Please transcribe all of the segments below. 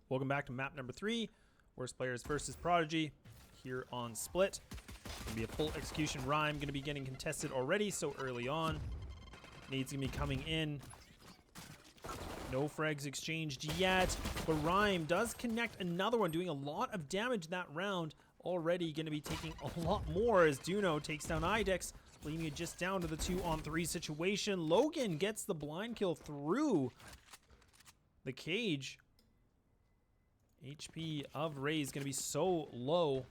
Welcome back to map number 3, Worst Players versus Prodigy, here on Split. Gonna be a full execution. Rhyme gonna be getting contested already so early on. Nade's gonna be coming in. No frags exchanged yet, but Rhyme does connect another one, doing a lot of damage that round. Already gonna be taking a lot more as Duno takes down Idex, leaving it just down to the 2-on-3 situation. Logan gets the blind kill through the cage. HP of Ray is going to be so low,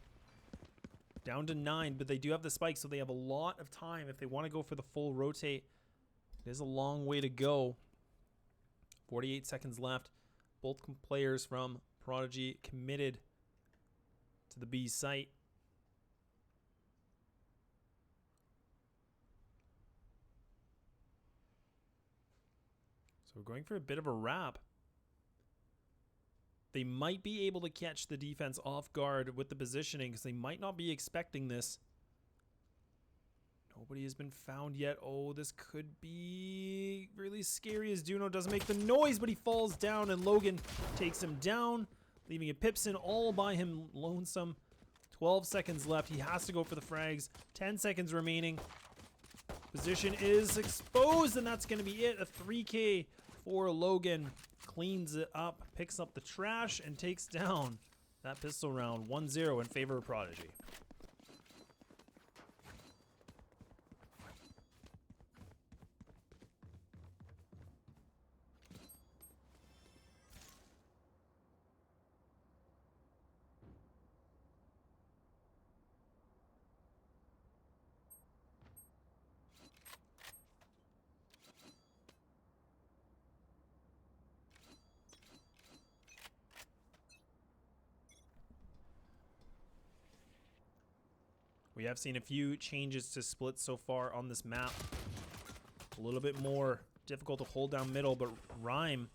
down to 9, but they do have the spike, so they have a lot of time if they want to go for the full rotate. It is a long way to go. 48 seconds left. Both players from Prodigy committed to the B site. So we're going for a bit of a wrap. They might be able to catch the defense off guard with the positioning because they might not be expecting this. Nobody has been found yet. Oh, this could be really scary as Duno doesn't make the noise, but he falls down and Logan takes him down, leaving a Pipson all by him lonesome. 12 seconds left. He has to go for the frags. 10 seconds remaining. Position is exposed, and that's going to be it. A 3K for Logan. Cleans it up, picks up the trash, and takes down that pistol round. 1-0 in favor of Prodigy. We have seen a few changes to Split so far on this map. A little bit more difficult to hold down middle, but Rhyme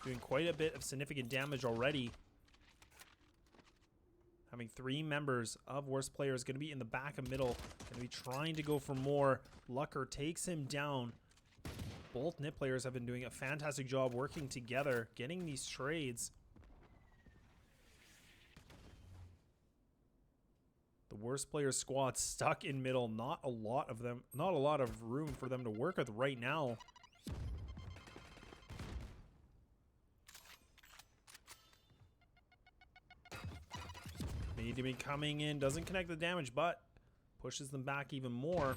doing quite a bit of significant damage already. Having 3 members of Worst Players going to be in the back of middle. Going to be trying to go for more. Lucker takes him down. Both NIP players have been doing a fantastic job working together, getting these trades. The Worst Player squad stuck in middle. Not a lot of them, not a lot of room for them to work with right now. They need to be coming in. Doesn't connect the damage, but pushes them back even more.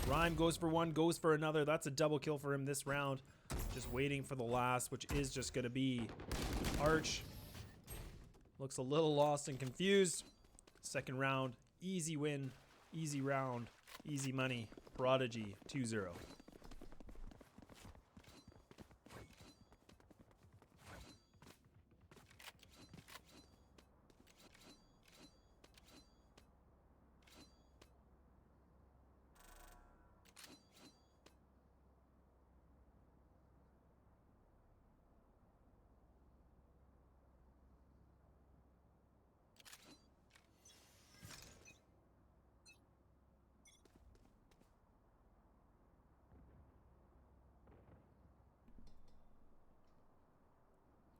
Rhyme goes for one, goes for another. That's a double kill for him this round. Just waiting for the last, which is just going to be Arch. Looks a little lost and confused. Second round, easy win, easy round, easy money. Prodigy 2-0.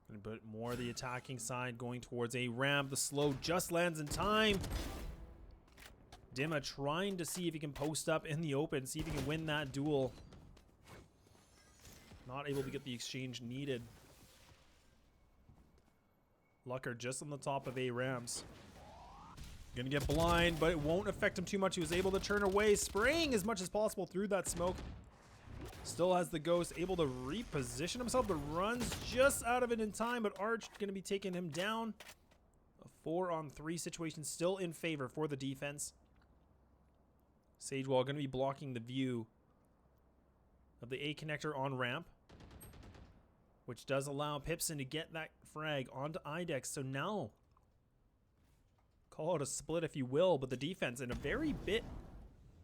Gonna put more of the attacking side going towards a ramp. The slow just lands in time. Dima trying to see if he can post up in the open, see if he can win that duel. Not able to get the exchange needed. Lucker just on the top of A ramps. Gonna get blind, but it won't affect him too much. He was able to turn away, spraying as much as possible through that smoke. Still has the ghost, able to reposition himself, but runs just out of it in time, but Arch going to be taking him down. A 4-on-3 situation still in favor for the defense. Sagewall going to be blocking the view of the A connector on ramp, which does allow Pipson to get that frag onto Idex. So now, call it a split if you will, but the defense in a very bit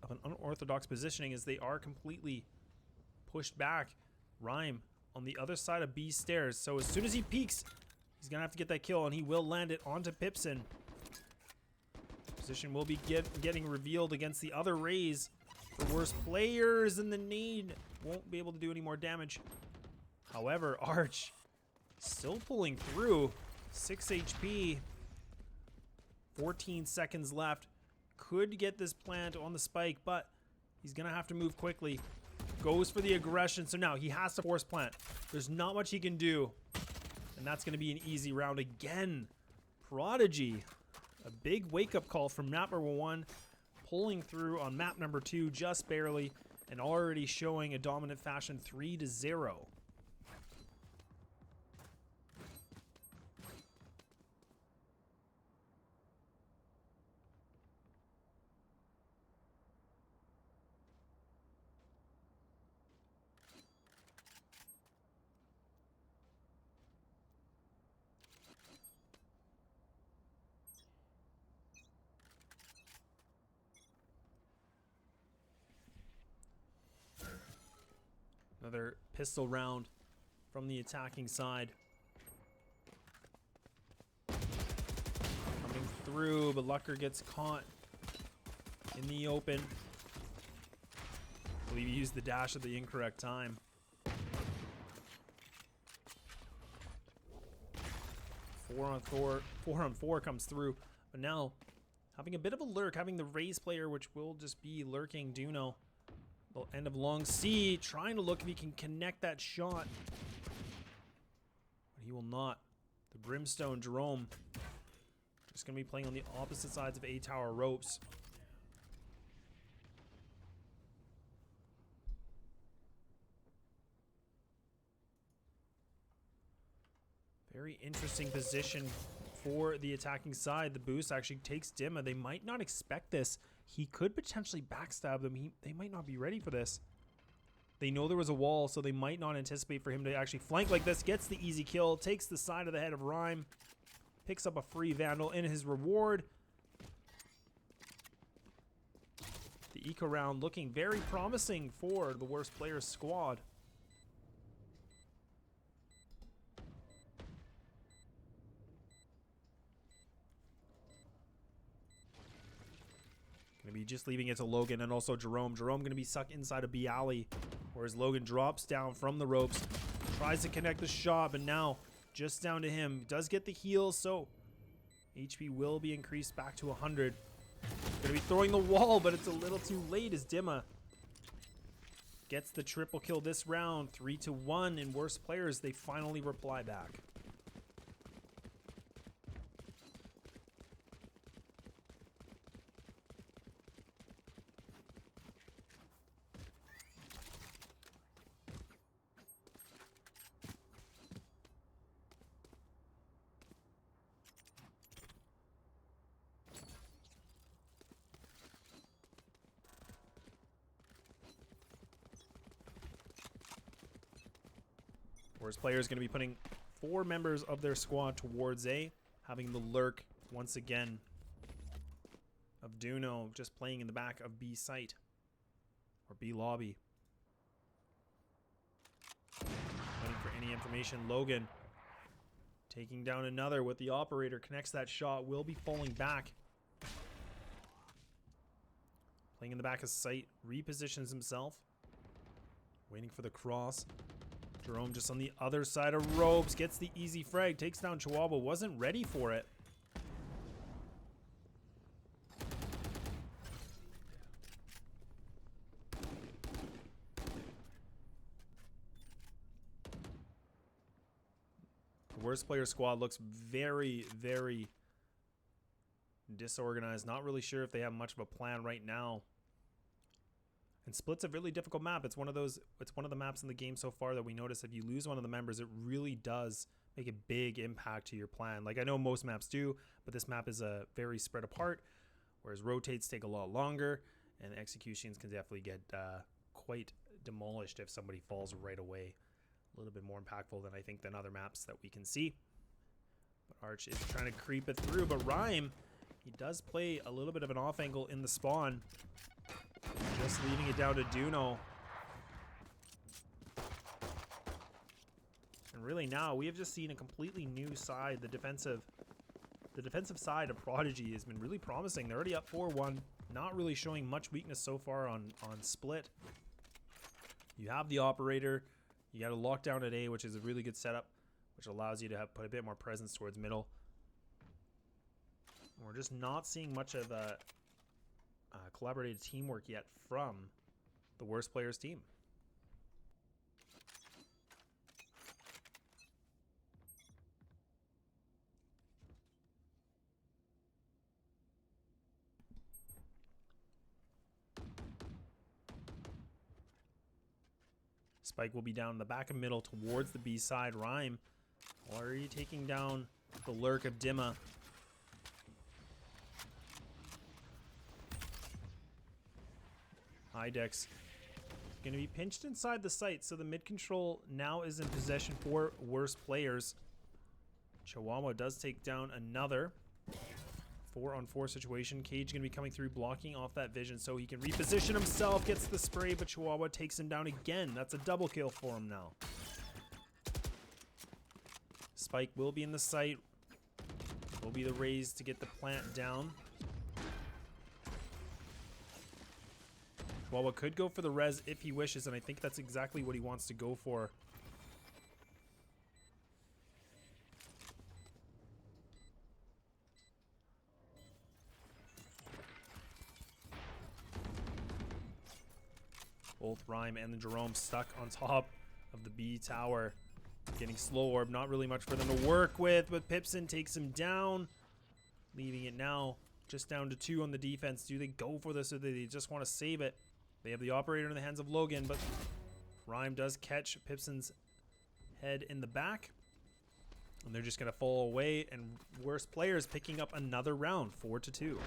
of an unorthodox positioning as they are completely pushed back. Rhyme on the other side of B stairs. So as soon as he peeks, he's going to have to get that kill, and he will land it onto Pipson. Position will be getting revealed against the other Rays for Worst Players, and the nade won't be able to do any more damage. However, Arch Still pulling through. 6 HP. 14 seconds left. Could get this plant on the spike, but he's going to have to move quickly. Goes for the aggression, so now he has to force plant. There's not much he can do. And that's going to be an easy round again. Prodigy. A big wake-up call from map number 1. Pulling through on map number 2 just barely. And already showing a dominant fashion 3-0. Another pistol round from the attacking side. Coming through, but Lucker gets caught in the open. I believe he used the dash at the incorrect time. Four on four comes through, but now having a bit of a lurk, having the raise player, which will just be lurking Duno. The end of long C, trying to look if he can connect that shot. But he will not. The Brimstone, Jerome, just going to be playing on the opposite sides of A-Tower ropes. Very interesting position for the attacking side. The boost actually takes Dimma. They might not expect this. He could potentially backstab them. They might not be ready for this. They know there was a wall, so they might not anticipate for him to actually flank like this. Gets the easy kill, takes the side of the head of Rhyme, picks up a free Vandal in his reward. The eco round looking very promising for the worst players squad. Gonna be just leaving it to Logan and also Jerome. Jerome gonna be stuck inside of B alley, whereas Logan drops down from the ropes, tries to connect the shot, but now just down to him. Does get the heal, so HP will be increased back to 100. Gonna be throwing the wall, but it's a little too late as Dimma gets the triple kill this round. 3-1 in worst players. They finally reply back. Whereas players going to be putting 4 members of their squad towards A, having the lurk once again of Duno just playing in the back of B site or B lobby. Waiting for any information. Logan taking down another with the operator, connects that shot, will be falling back. Playing in the back of site, repositions himself, waiting for the cross. Jerome just on the other side of ropes, gets the easy frag, takes down Chihuahua, wasn't ready for it. The worst player squad looks very, very disorganized. Not really sure if they have much of a plan right now. And Split's a really difficult map. It's one of the maps in the game so far that we notice if you lose one of the members, it really does make a big impact to your plan. Like I know most maps do, but this map is very spread apart, whereas rotates take a lot longer, and executions can definitely get quite demolished if somebody falls right away. A little bit more impactful than I think than other maps that we can see. But Arch is trying to creep it through, but Rhyme, he does play a little bit of an off angle in the spawn. Just leaving it down to Duno. And really now, we have just seen a completely new side. The defensive side of Prodigy has been really promising. They're already up 4-1. Not really showing much weakness so far on Split. You have the operator. You got a lockdown at A, which is a really good setup, which allows you to put a bit more presence towards middle. We're just not seeing much of a collaborative teamwork yet from the worst players team. Spike will be down in the back of middle towards the B side. Rhyme already taking down the lurk of Dimma. Idex going to be pinched inside the site, so the mid control now is in possession for worse players. Chihuahua does take down another 4-on-4 situation. Cage going to be coming through, blocking off that vision so he can reposition himself, gets the spray, but Chihuahua takes him down again. That's a double kill for him now. Spike will be in the site. Will be the raise to get the plant down. Chihuahua could go for the res if he wishes, and I think that's exactly what he wants to go for. Both Rhyme and the Jerome stuck on top of the B tower. Getting slow orb, not really much for them to work with, but Pipson takes him down, leaving it now just down to 2 on the defense. Do they go for this or do they just want to save it? They have the operator in the hands of Logan, but Rhyme does catch Pipson's head in the back, and they're just going to fall away, and worse players picking up another round, 4-2.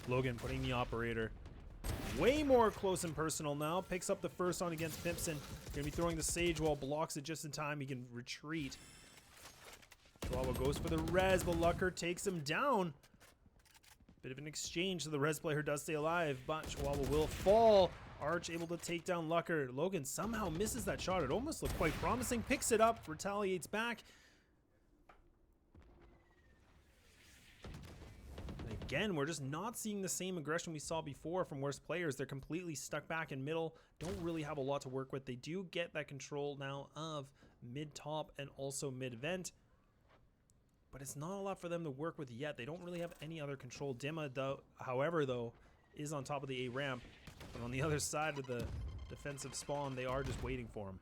Logan putting the operator way more close and personal now. Picks up the first on against Pipson. Gonna be throwing the Sage Wall, blocks it just in time. He can retreat. Chihuahua goes for the res, but Lucker takes him down. Bit of an exchange, so the res player does stay alive, but Chihuahua will fall. Arch able to take down Lucker. Logan somehow misses that shot. It almost looked quite promising. Picks it up, retaliates back. Again, we're just not seeing the same aggression we saw before from worse players. They're completely stuck back in middle, don't really have a lot to work with. They do get that control now of mid-top and also mid-vent, but it's not a lot for them to work with yet. They don't really have any other control. Dimma, though, however, is on top of the A ramp, but on the other side of the defensive spawn, they are just waiting for him.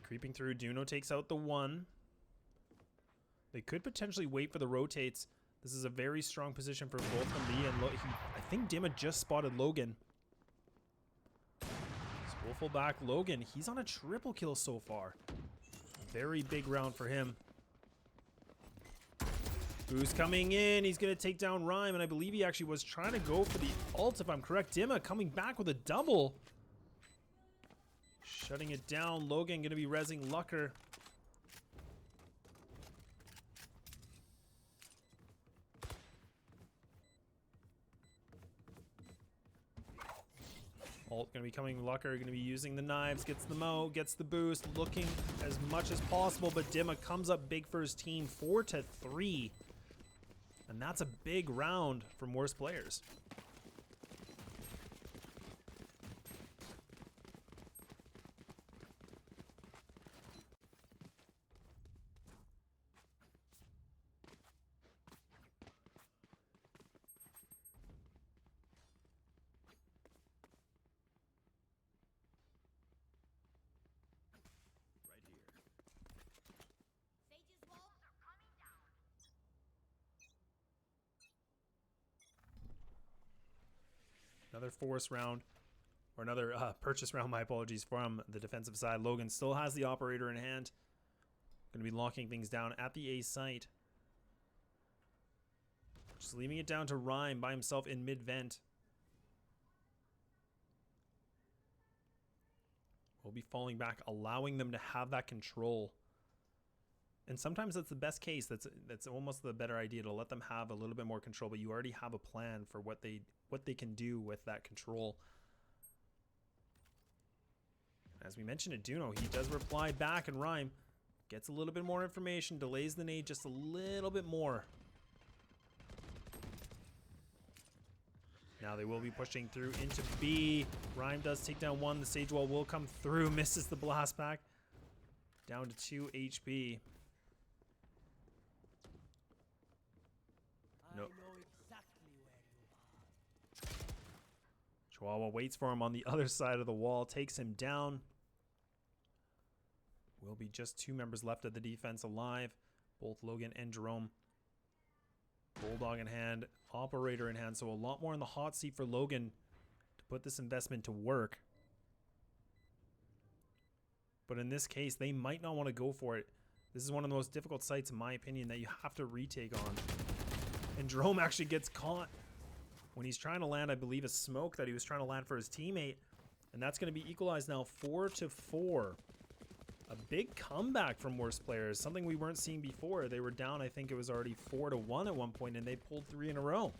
Creeping through, Duno takes out the 1. They could potentially wait for the rotates. This is a very strong position for both from Lee and I think Dimma just spotted Logan. Spoolful back, Logan. He's on a triple kill so far. Very big round for him. Boost coming in. He's going to take down Rhyme, and I believe he actually was trying to go for the ult, if I'm correct. Dimma coming back with a double. Shutting it down. Logan going to be rezzing Lucker. Ult going to be coming. Lucker going to be using the knives. Gets the Mo. Gets the boost. Looking as much as possible. But Dimma comes up big for his team. 4-3. And that's a big round from worse players. Another force round, or another purchase round, my apologies, from the defensive side. Logan still has the operator in hand. Going to be locking things down at the A site. Just leaving it down to Rhyme by himself in mid-vent. We'll be falling back, allowing them to have that control. And sometimes that's the best case. That's almost the better idea, to let them have a little bit more control, but you already have a plan for what they can do with that control. As we mentioned at Duno, he does reply back, and Rhyme gets a little bit more information, delays the nade just a little bit more. Now they will be pushing through into B. Rhyme does take down one. The Sage Wall will come through, misses the blast pack. Down to 2 HP. Nope. Chihuahua waits for him on the other side of the wall, takes him down. Will be just 2 members left of the defense alive, both Logan and Jerome. Bulldog in hand, Operator in hand, so a lot more in the hot seat for Logan to put this investment to work. But in this case, they might not want to go for it. This is one of the most difficult sites, in my opinion, that you have to retake on. And Jerome actually gets caught when he's trying to land, I believe, a smoke that he was trying to land for his teammate. And that's going to be equalized now 4-4. A big comeback from worst players, something we weren't seeing before. They were down, I think it was already 4-1 at one point, and they pulled 3 in a row.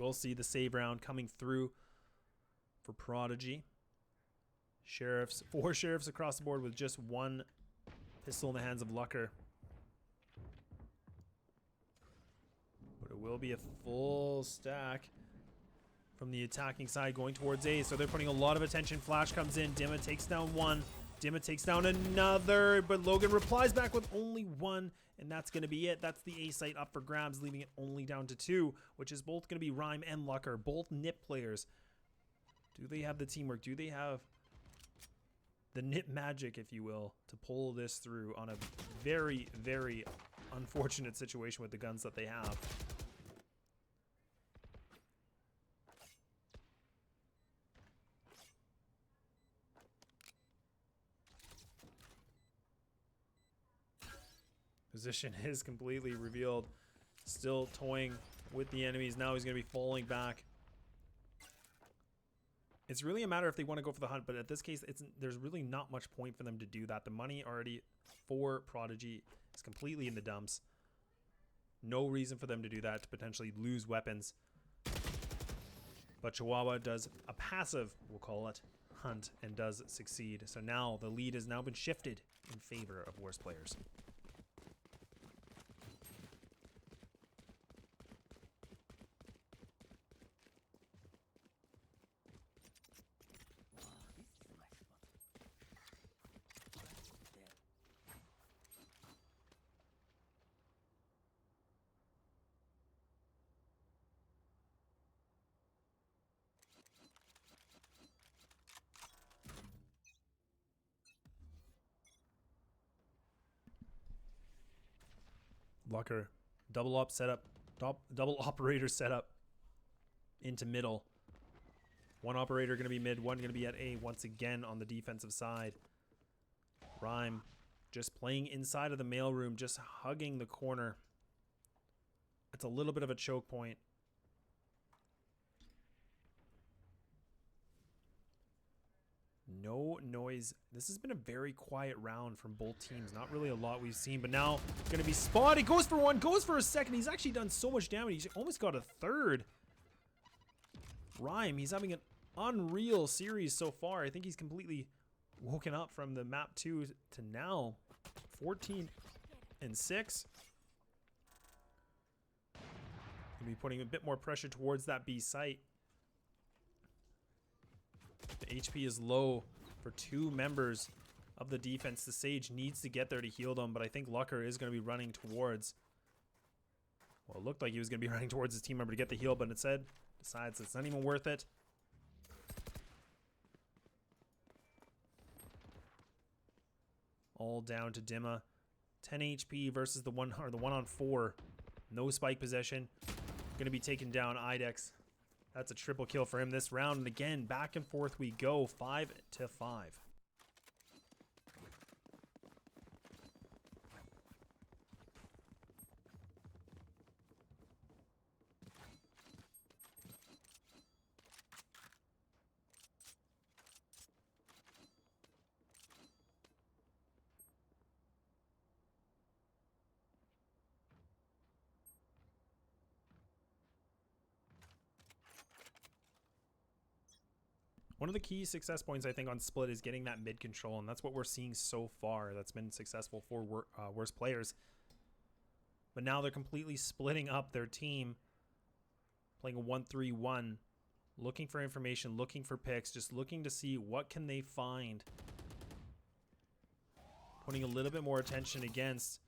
We'll see the save round coming through for Prodigy. Sheriffs, 4 sheriffs across the board with just 1 pistol in the hands of Lucker. But it will be a full stack from the attacking side going towards A. So they're putting a lot of attention. Flash comes in. Dimma takes down 1. Dimma takes down another, but Logan replies back with only 1, and that's going to be it. That's the A site up for grabs, leaving it only down to 2, which is both going to be Rhyme and Lucker, both NIP players. Do they have the teamwork? Do they have the NIP magic, if you will, to pull this through on a very, very unfortunate situation with the guns that they have? Position is completely revealed. Still toying with the enemies. Now he's going to be falling back. It's really a matter if they want to go for the hunt, but at this case, there's really not much point for them to do that. The money already for Prodigy is completely in the dumps. No reason for them to do that, to potentially lose weapons. But Chihuahua does a passive, we'll call it, hunt, and does succeed. So now the lead has now been shifted in favor of worst players. Lucker, double op setup, double operator setup into middle. 1 operator going to be mid, 1 going to be at A once again on the defensive side. Rhyme just playing inside of the mailroom, just hugging the corner. It's a little bit of a choke point. No noise. This has been a very quiet round from both teams. Not really a lot we've seen, but now going to be spotted. Goes for 1, goes for a second. He's actually done so much damage. He's almost got a 3rd. Rhyme, he's having an unreal series so far. I think he's completely woken up from the map 2 to now 14 and 6. Gonna be putting a bit more pressure towards that B site. The HP is low for 2 members of the defense. The Sage needs to get there to heal them, but I think Lucker is going to be running towards Well, it looked like he was going to be running towards his team member to get the heal, but instead decides it's not even worth it. All down to Dimma. 10 HP versus the one on 4. No spike possession. Going to be taken down. IDEX. That's a triple kill for him this round. And again, back and forth we go. 5-5. One of the key success points, I think, on Split is getting that mid control, and that's what we're seeing so far. That's been successful for worse players. But now they're completely splitting up their team, playing a 1-3-1, looking for information, looking for picks, just looking to see what can they find. Putting a little bit more attention against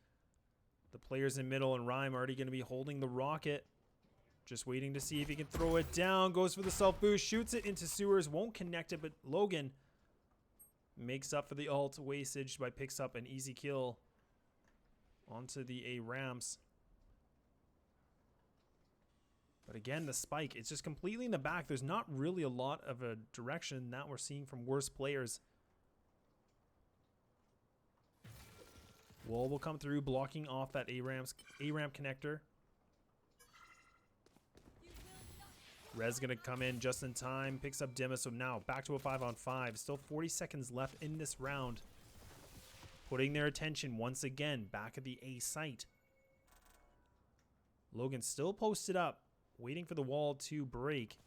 the players in middle, and Rhyme already going to be holding the rocket. Just waiting to see if he can throw it down. Goes for the self-boost. Shoots it into sewers. Won't connect it, but Logan makes up for the ult wastage by picks up an easy kill onto the A ramps. But again, the spike, it's just completely in the back. There's not really a lot of a direction that we're seeing from worse players. Wall will come through, blocking off that A ramp connector. Rez gonna come in just in time, picks up Dimma, so now back to a 5-on-5. Still 40 seconds left in this round. Putting their attention once again back at the A site. Logan still posted up, waiting for the wall to break.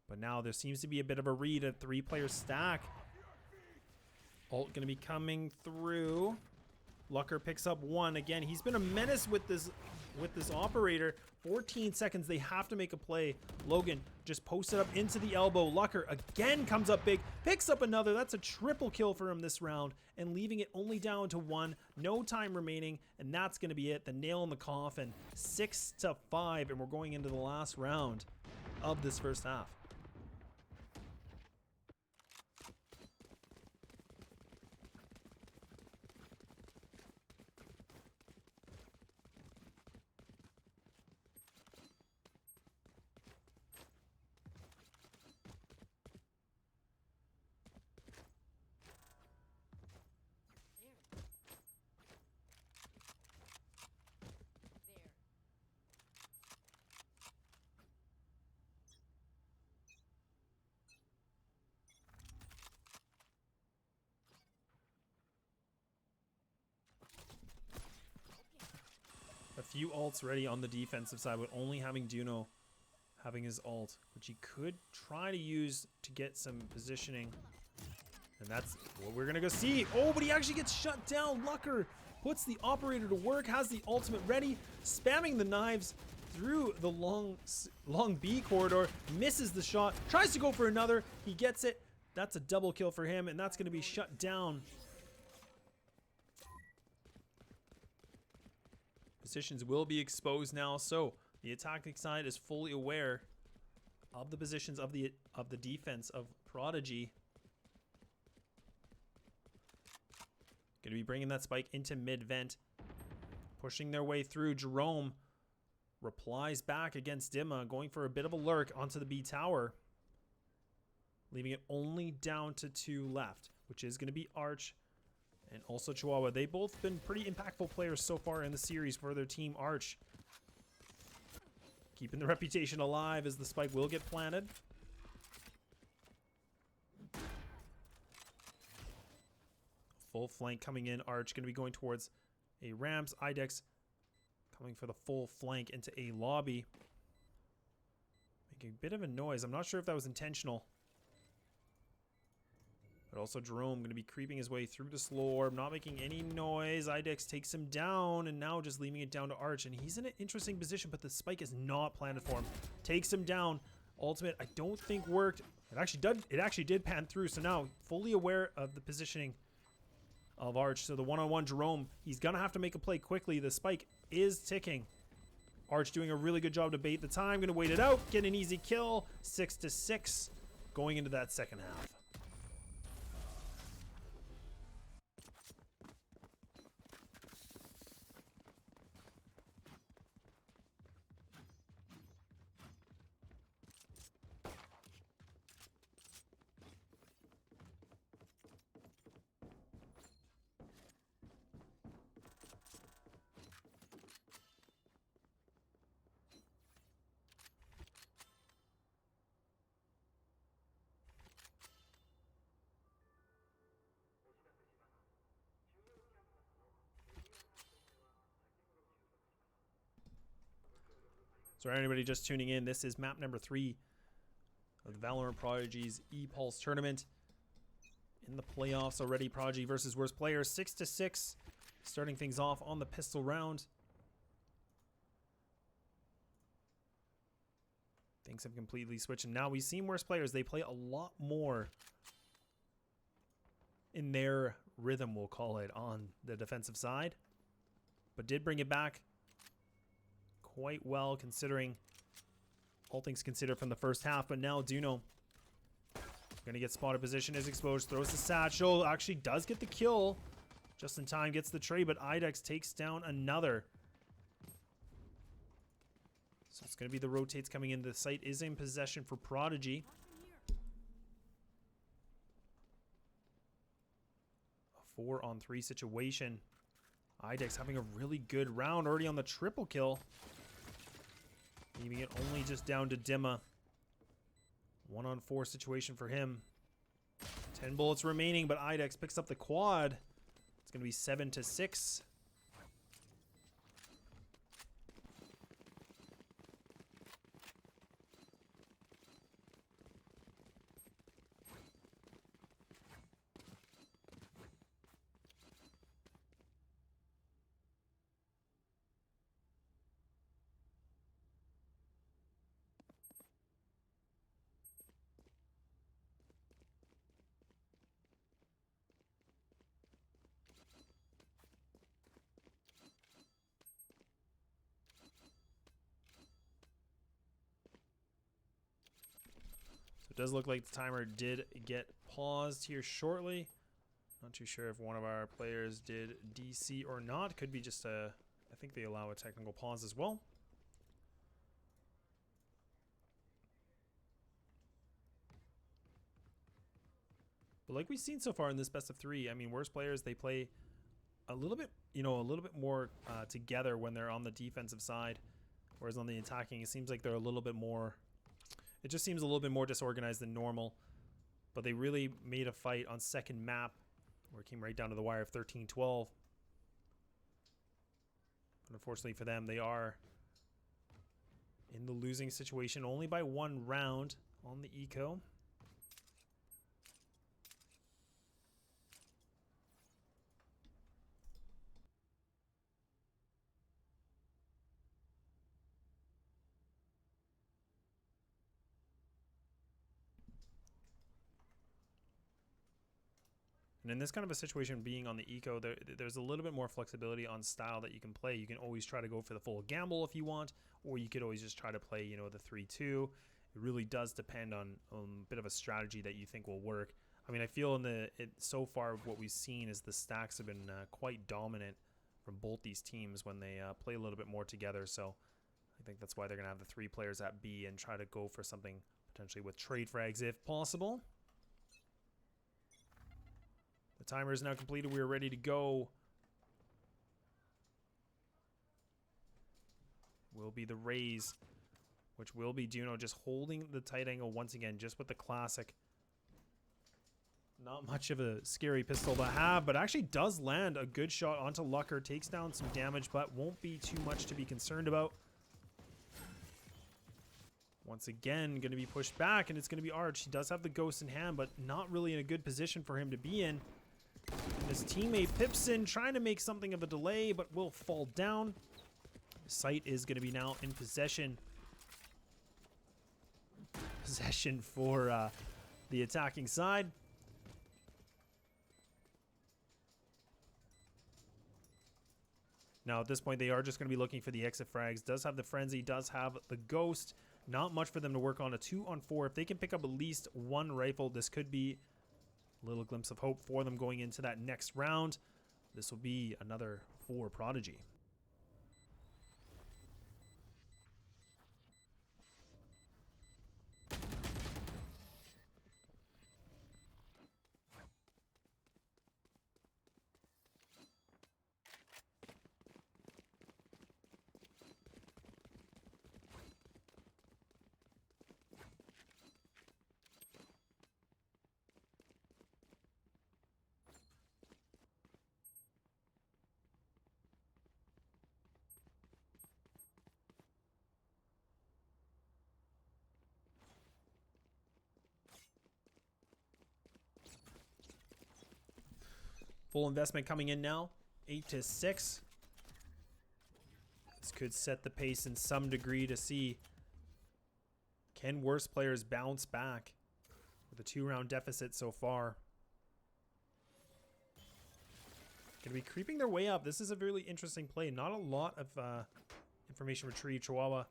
But now there seems to be a bit of a read, a 3-player stack. Ult gonna be coming through. Lucker picks up one. Again, he's been a menace with this operator. 14 seconds. They have to make a play. Logan just posted up into the elbow. Lucker again comes up big. Picks up another. That's a triple kill for him this round. And leaving it only down to 1. No time remaining. And that's going to be it. The nail in the coffin. 6-5. And we're going into the last round of this first half. A few ults ready on the defensive side, but only having Duno having his ult, which he could try to use to get some positioning. And that's what we're going to go see. Oh, but he actually gets shut down. Lucker puts the operator to work, has the ultimate ready, spamming the knives through the long B corridor, misses the shot, tries to go for another. He gets it. That's a double kill for him, and that's going to be shut down. Positions will be exposed now, so the attacking side is fully aware of the positions of the defense of Prodigy. Going to be bringing that spike into mid-vent, pushing their way through. Jerome replies back against Dimma, going for a bit of a lurk onto the B tower, leaving it only down to 2 left, which is going to be Arch and also Chihuahua. They both been pretty impactful players so far in the series for their team. Arch keeping the reputation alive as the spike will get planted. Full flank coming in. Arch going to be going towards a ramps. IDEX coming for the full flank into a lobby. Making a bit of a noise. I'm not sure if that was intentional. But also Jerome going to be creeping his way through the slow orb, not making any noise. IDEX takes him down, and now just leaving it down to Arch. And he's in an interesting position, but the spike is not planted for him. Takes him down. Ultimate, I don't think worked. It actually did pan through, so now fully aware of the positioning of Arch. So the one-on-one Jerome, he's going to have to make a play quickly. The spike is ticking. Arch doing a really good job to bait the time. Going to wait it out, get an easy kill. 6-6 going into that second half. So for anybody just tuning in, this is map number 3 of the Valorant Prodigies Epulze tournament. In the playoffs already, Prodigy versus worst players, 6-6. Starting things off on the pistol round. Things have completely switched, and now we've seen worst players. They play a lot more in their rhythm, we'll call it, on the defensive side. But did bring it back quite well, considering all things considered from the first half. But now Duno gonna get spotted, position is exposed, throws the satchel, actually does get the kill just in time, gets the trade, but Idex takes down another. So it's gonna be the rotates coming in. The site is in possession for Prodigy. A 4-on-3 situation. Idex having a really good round, already on the triple kill. Leaving it only just down to Dimma. 1-on-4 situation for him. 10 bullets remaining, but Idex picks up the quad. It's going to be 7-6. It does look like the timer did get paused here shortly. Not too sure if one of our players did DC or not. Could be just a, I think they allow a technical pause as well. But like we've seen so far in this best of 3, I mean, worst players, they play a little bit, you know, a little bit more together when they're on the defensive side. Whereas on the attacking, it seems like they're a little bit more, it just seems a little bit more disorganized than normal. But they really made a fight on second map, where it came right down to the wire of 13-12. But unfortunately for them, they are in the losing situation only by 1 round on the eco. And in this kind of a situation, being on the eco, there's a little bit more flexibility on style that you can play. You can always try to go for the full gamble if you want, or you could always just try to play, you know, the 3-2. It really does depend on a bit of a strategy that you think will work. I mean, I feel so far what we've seen is the stacks have been quite dominant from both these teams when they play a little bit more together. So I think that's why they're going to have the 3 players at B and try to go for something potentially with trade frags if possible. The timer is now completed. We are ready to go. Will be the raise, which will be Duno just holding the tight angle once again, just with the classic. Not much of a scary pistol to have, but actually does land a good shot onto Lucker. Takes down some damage, but won't be too much to be concerned about. Once again, going to be pushed back, and it's going to be Arch. He does have the ghost in hand, but not really in a good position for him to be in. And his teammate Pipson trying to make something of a delay, but will fall down. Sight is going to be now in possession. Possession for the attacking side. Now, at this point, they are just going to be looking for the exit frags. Does have the Frenzy, does have the Ghost. Not much for them to work on. A 2-on-4. If they can pick up at least one rifle, this could be a little glimpse of hope for them going into that next round. This will be another for Prodigy. Full investment coming in now, 8-6. This could set the pace in some degree to see, can worse players bounce back with a 2-round deficit so far. Going to be creeping their way up. This is a really interesting play. Not a lot of information retrieved. Chihuahua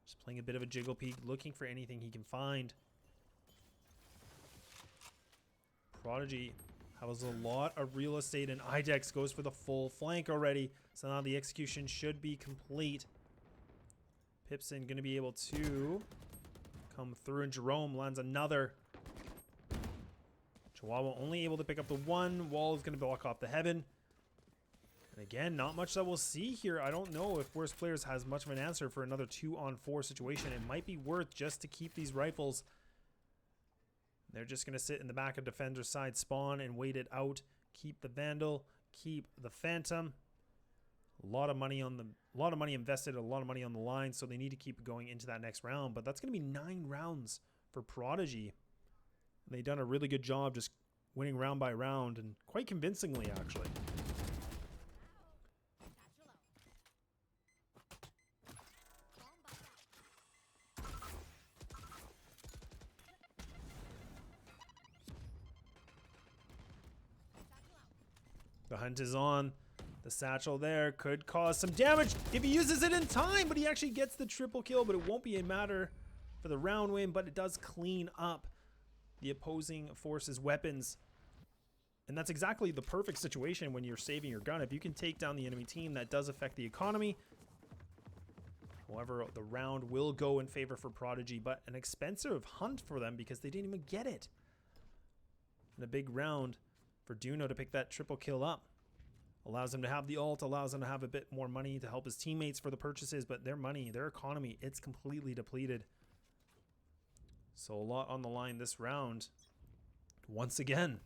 just playing a bit of a jiggle peek, looking for anything he can find. Prodigy has a lot of real estate, and Idex goes for the full flank already. So now the execution should be complete. Pipson going to be able to come through, and Jerome lands another. Chihuahua only able to pick up the one. Wall is going to block off the heaven. And again, not much that we'll see here. I don't know if Worst Players has much of an answer for another 2-on-4 situation. It might be worth just to keep these rifles. They're just going to sit in the back of defender's side spawn and wait it out. Keep the Vandal, keep the Phantom. A lot of money invested, a lot of money on the line, so they need to keep going into that next round. But that's going to be 9 rounds for Prodigy. They've done a really good job just winning round by round, and quite convincingly, actually. The hunt is on. The satchel there could cause some damage if he uses it in time, but he actually gets the triple kill, but it won't be a matter for the round win, but it does clean up the opposing force's weapons. And that's exactly the perfect situation when you're saving your gun. If you can take down the enemy team, that does affect the economy. However, the round will go in favor for Prodigy, but an expensive hunt for them because they didn't even get it. And a big round for Duno to pick that triple kill up. Allows him to have the ult, allows him to have a bit more money to help his teammates for the purchases, but their money, their economy, it's completely depleted. So a lot on the line this round. Once again.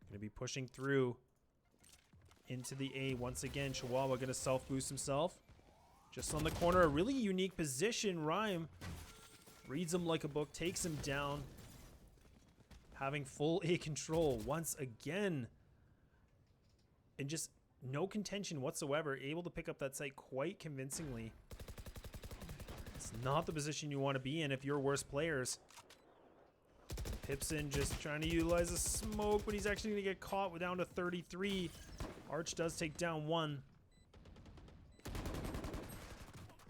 Going to be pushing through into the A once again. Chihuahua going to self-boost himself. Just on the corner, a really unique position. Ryan reads him like a book, takes him down. Having full A control once again. And just no contention whatsoever. Able to pick up that site quite convincingly. It's not the position you want to be in if you're worse players. Pipson just trying to utilize a smoke, but he's actually going to get caught. We're down to 33. Arch does take down one.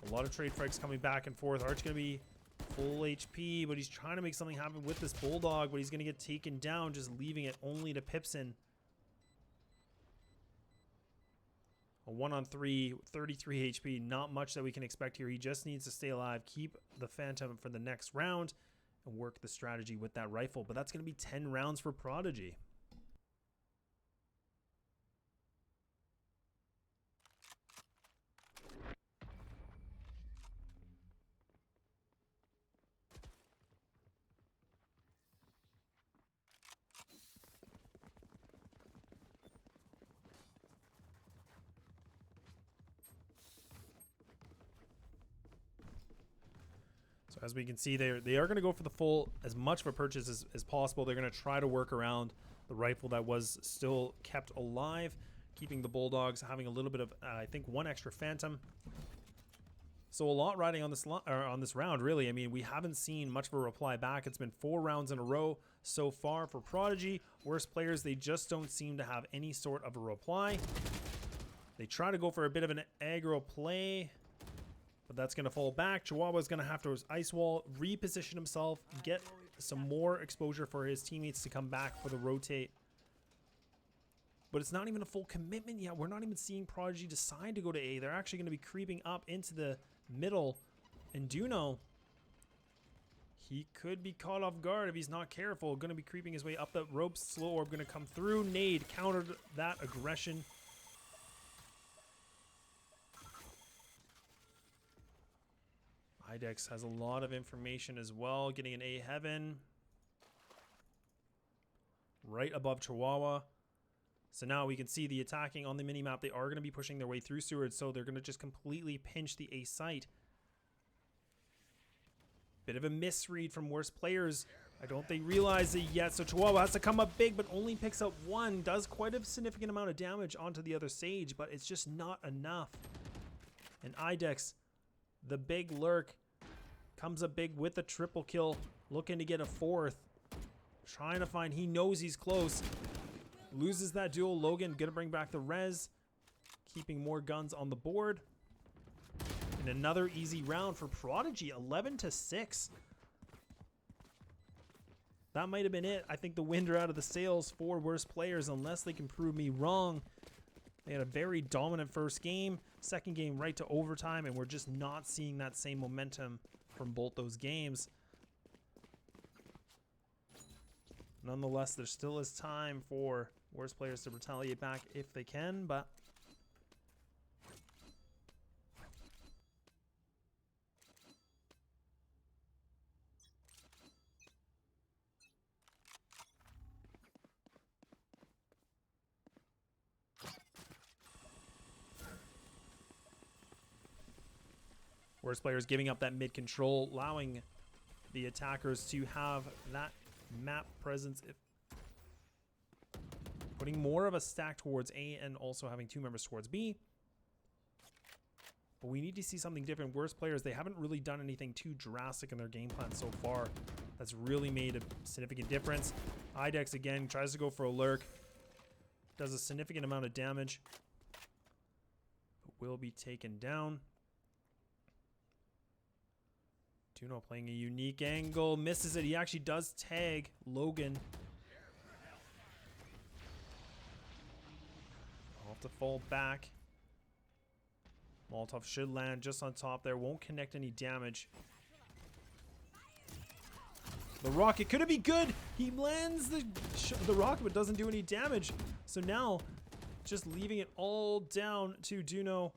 A lot of trade frags coming back and forth. Arch going to be full HP, but he's trying to make something happen with this Bulldog, but he's going to get taken down, just leaving it only to Pipson. A 1-on-3, 33 HP. Not much that we can expect here. He just needs to stay alive, keep the Phantom for the next round, and work the strategy with that rifle. But that's going to be 10 rounds for Prodigy. So as we can see, they are going to go for the full, as much of a purchase as possible. They're going to try to work around the rifle that was still kept alive, keeping the Bulldogs, having a little bit of, I think, one extra Phantom. So a lot riding on this round, really. I mean, we haven't seen much of a reply back. It's been 4 rounds in a row so far for Prodigy. Worst players, they just don't seem to have any sort of a reply. They try to go for a bit of an aggro play, but that's going to fall back. Chihuahua's going to have to ice wall, reposition himself, get some more exposure for his teammates to come back for the rotate. But it's not even a full commitment yet. We're not even seeing Prodigy decide to go to A. They're actually going to be creeping up into the middle. And Duno, he could be caught off guard if he's not careful. Going to be creeping his way up the ropes. Slow orb going to come through. Nade countered that aggression. Idex has a lot of information as well. Getting an A heaven. Right above Chihuahua. So now we can see the attacking on the minimap. They are going to be pushing their way through Seward, so they're going to just completely pinch the A site. Bit of a misread from worst players. I don't think they realize it yet, so Chihuahua has to come up big, but only picks up 1. Does quite a significant amount of damage onto the other Sage, but it's just not enough. And Idex, the big lurk, comes up big with a triple kill, looking to get a 4th. Trying to find, he knows he's close. Loses that duel. Logan gonna bring back the res, keeping more guns on the board. And another easy round for Prodigy, 11-6. That might have been it. I think the wind are out of the sails for worst players, unless they can prove me wrong. They had a very dominant first game, second game right to overtime, and we're just not seeing that same momentum from both those games. Nonetheless, there still is time for worst players to retaliate back if they can, but worst players giving up that mid control, allowing the attackers to have that map presence, if putting more of a stack towards A and also having 2 members towards B. But we need to see something different. Worst players, they haven't really done anything too drastic in their game plan so far that's really made a significant difference. Idex again tries to go for a lurk, does a significant amount of damage, but will be taken down. Duno playing a unique angle, misses it. He actually does tag Logan. I'll have to fall back. Molotov should land just on top there. Won't connect any damage. The rocket, could it be good? He lands the rocket but doesn't do any damage. So now just leaving it all down to Duno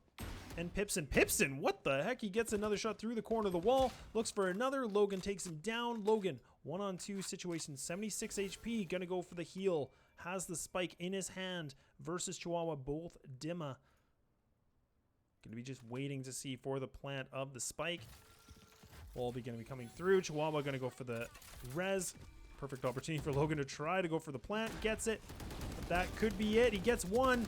and Pipson. Pipson, what the heck? He gets another shot through the corner of the wall. Looks for another. Logan takes him down. Logan, 1-on-2 situation, 76 HP. Gonna go for the heal. Has the spike in his hand versus Chihuahua, both Dimma. Gonna be just waiting to see for the plant of the spike. Wallby gonna be coming through. Chihuahua gonna go for the res. Perfect opportunity for Logan to try to go for the plant. Gets it. But that could be it. He gets 1.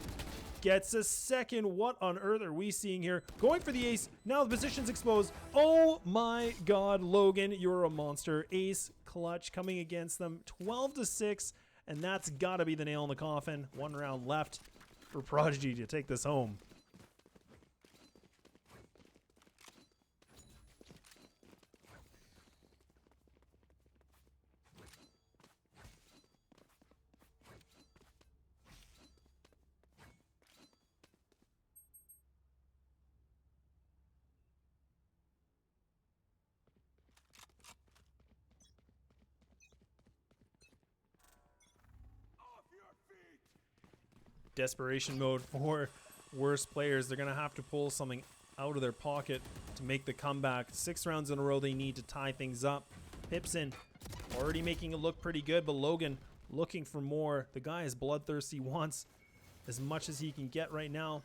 Gets a 2nd. What on earth are we seeing here? Going for the ace. Now the position's exposed. Oh my god, Logan, you're a monster. Ace clutch coming against them. 12-6, and that's got to be the nail in the coffin. 1 round left for Prodigy to take this home. Desperation mode for worst players. They're going to have to pull something out of their pocket to make the comeback. 6 rounds in a row they need to tie things up. Pipson already making it look pretty good, but Logan looking for more. The guy is bloodthirsty, wants as much as he can get right now.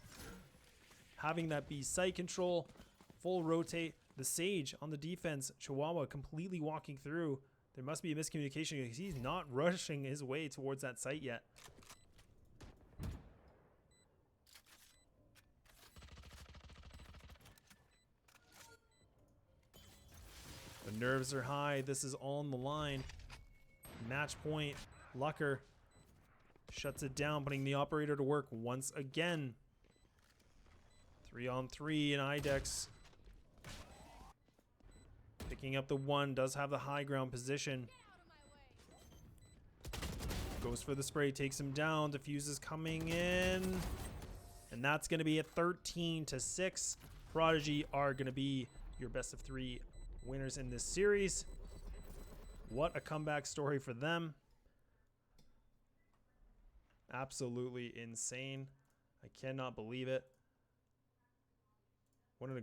Having that be site control, full rotate. The Sage on the defense, Chihuahua completely walking through. There must be a miscommunication because he's not rushing his way towards that site yet. Nerves are high. This is all on the line. Match point. Lucker shuts it down, putting the operator to work once again. 3-on-3 in IDEX. Picking up the 1, does have the high ground position. Goes for the spray, takes him down. Diffuse is coming in. And that's going to be a 13-6. Prodigy are going to be your best of 3 winners in this series. What a comeback story for them. Absolutely insane. I cannot believe it. What an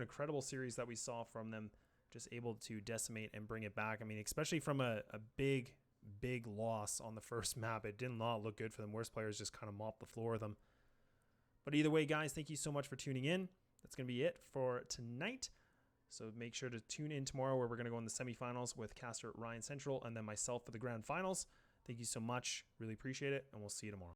incredible series that we saw from them. Just able to decimate and bring it back. I mean, especially from a big loss on the first map. It did not look good for them. Worst players just kind of mopped the floor with them. But either way, guys, thank you so much for tuning in. That's going to be it for tonight. So make sure to tune in tomorrow where we're going to go in the semifinals with caster RyanCentral and then myself for the grand finals. Thank you so much. Really appreciate it. And we'll see you tomorrow.